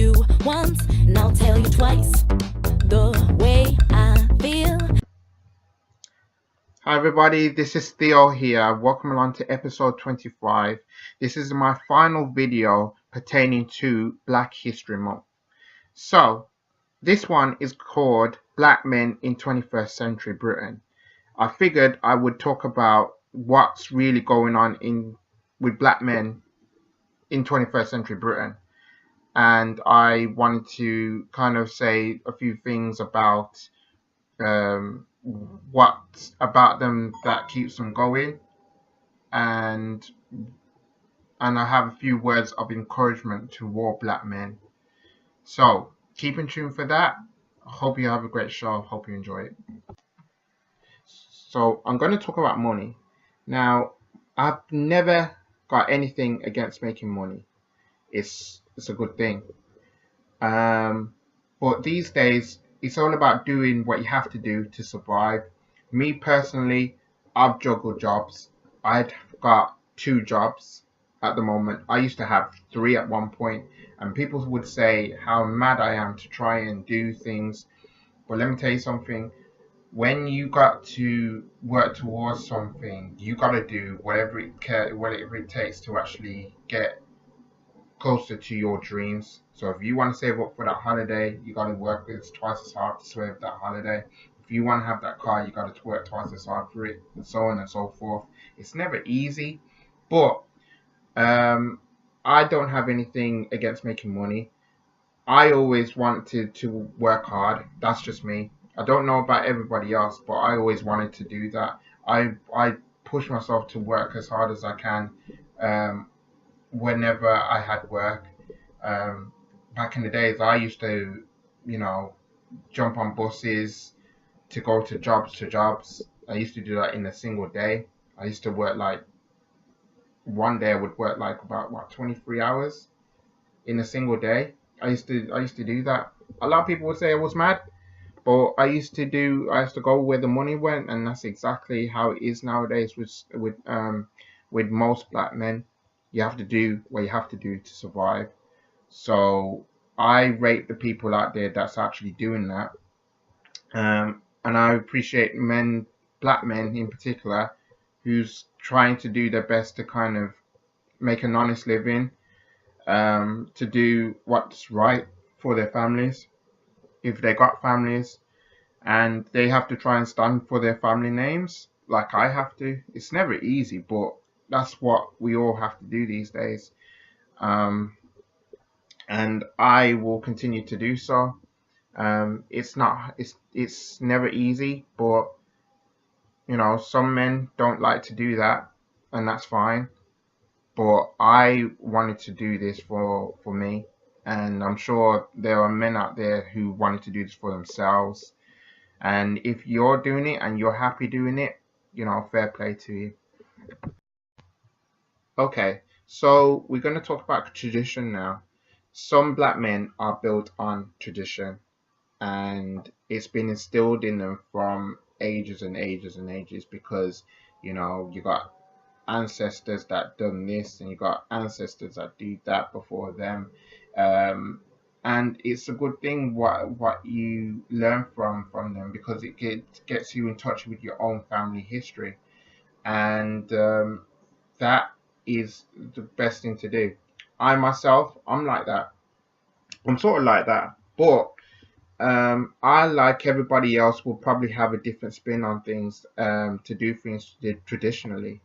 you once, and I'll tell you twice the way I feel. Hi everybody, this is Theo here. Welcome along to episode 25. This is my final video pertaining to Black History Month. So, this one is called Black Men in 21st Century Britain. I figured I would talk about what's really going on with black men in 21st century Britain. And I wanted to kind of say a few things about what about them that keeps them going, and I have a few words of encouragement to all black men. So keep in tune for that. I hope you have a great show. Hope you enjoy it. So I'm going to talk about money. Now, I've never got anything against making money. It's a good thing. But these days, it's all about doing what you have to do to survive. Me personally, I've juggled jobs. I've got 2 jobs at the moment. I used to have 3 at one point, and people would say how mad I am to try and do things. But let me tell you something. When you got to work towards something, you got to do whatever it takes to actually get closer to your dreams. So if you want to save up for that holiday, you got to work twice as hard to save that holiday. If you want to have that car, you got to work twice as hard for it, and so on and so forth. It's never easy, but I don't have anything against making money. I always wanted to work hard. That's just me. I don't know about everybody else, but I always wanted to do that. I push myself to work as hard as I can. Um, Whenever I had work. Um, Back in the days, I used to, you know, jump on buses to go to jobs. I used to do that in a single day. I used to work like one day I would work like about 23 hours in a single day. I used to do that. A lot of people would say I was mad, but I used to go where the money went, and that's exactly how it is nowadays with most black men. You have to do what you have to do to survive. So I rate the people out there that's actually doing that. And I appreciate black men in particular, who's trying to do their best to kind of make an honest living, to do what's right for their families, if they got families, and they have to try and stand for their family names like I have to. It's never easy, but that's what we all have to do these days. Um, and I will continue to do so. It's never easy, but some men don't like to do that, and that's fine. But I wanted to do this for me, and I'm sure there are men out there who wanted to do this for themselves. And if you're doing it and you're happy doing it, fair play to you. Okay, so we're going to talk about tradition now. Some black men are built on tradition, and it's been instilled in them from ages and ages and ages because, you got ancestors that done this and you got ancestors that do that before them. Um, and it's a good thing what you learn from them, because it gets you in touch with your own family history, and that is the best thing to do. I myself, I'm like that. I'm sort of like that, but I, like everybody else, will probably have a different spin on things, to do things traditionally,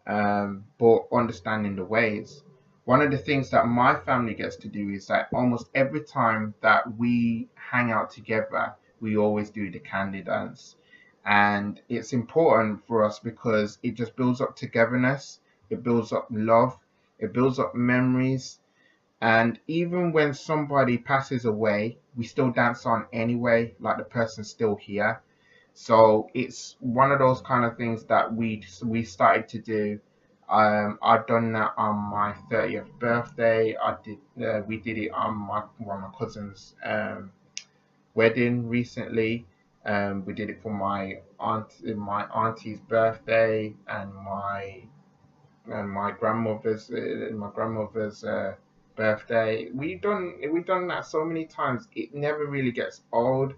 but understanding the ways. One of the things that my family gets to do is that almost every time that we hang out together, we always do the candy dance. And it's important for us because it just builds up togetherness, it builds up love, it builds up memories. And even when somebody passes away, we still dance on anyway, like the person's still here. So it's one of those kind of things that we started to do. I've done that on my 30th birthday. We did it on one of my cousin's wedding recently. We did it for my auntie's birthday, and my grandmother's birthday. We've done that so many times. It never really gets old,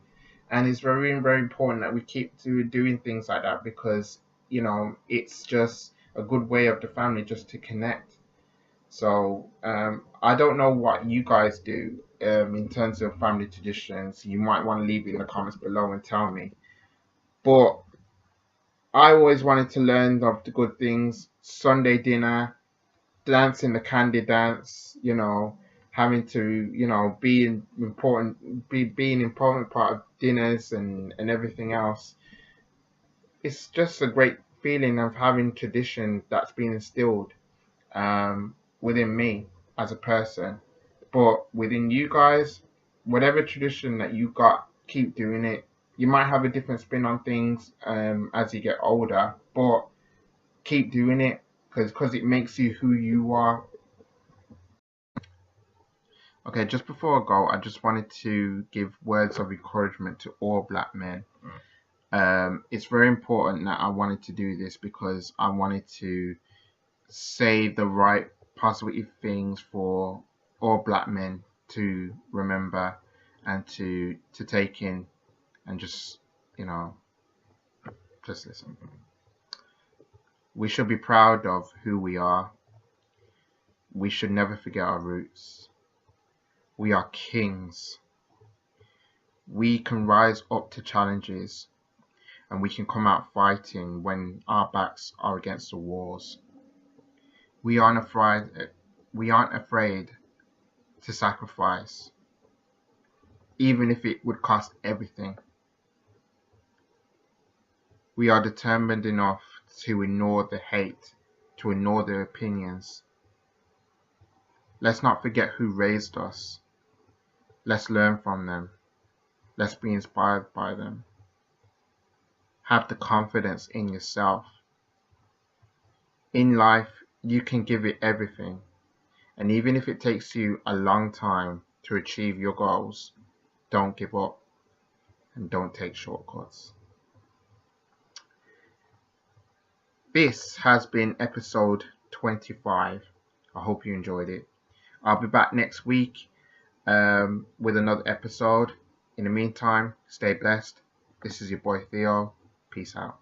and it's very very important that we keep doing things like that because it's just a good way of the family just to connect. So I don't know what you guys do in terms of family traditions. You might want to leave it in the comments below and tell me. But I always wanted to learn of the good things. Sunday dinner, dancing the candy dance, having to, being important part of dinners and everything else. It's just a great feeling of having tradition that's been instilled within me as a person. But within you guys, whatever tradition that you got, keep doing it. You might have a different spin on things as you get older, but keep doing it because it makes you who you are. Okay, just before I go, I just wanted to give words of encouragement to all black men. It's very important that I wanted to do this because I wanted to say the right positive things for all black men to remember and to take in and just just listen. We should be proud of who we are. We should never forget our roots. We are kings. We can rise up to challenges and we can come out fighting when our backs are against the walls. We aren't afraid to sacrifice, even if it would cost everything. We are determined enough to ignore the hate, to ignore their opinions. Let's not forget who raised us. Let's learn from them. Let's be inspired by them. Have the confidence in yourself. In life, you can give it everything. And even if it takes you a long time to achieve your goals, don't give up and don't take shortcuts. This has been episode 25. I hope you enjoyed it. I'll be back next week with another episode. In the meantime, stay blessed. This is your boy Theo. Peace out.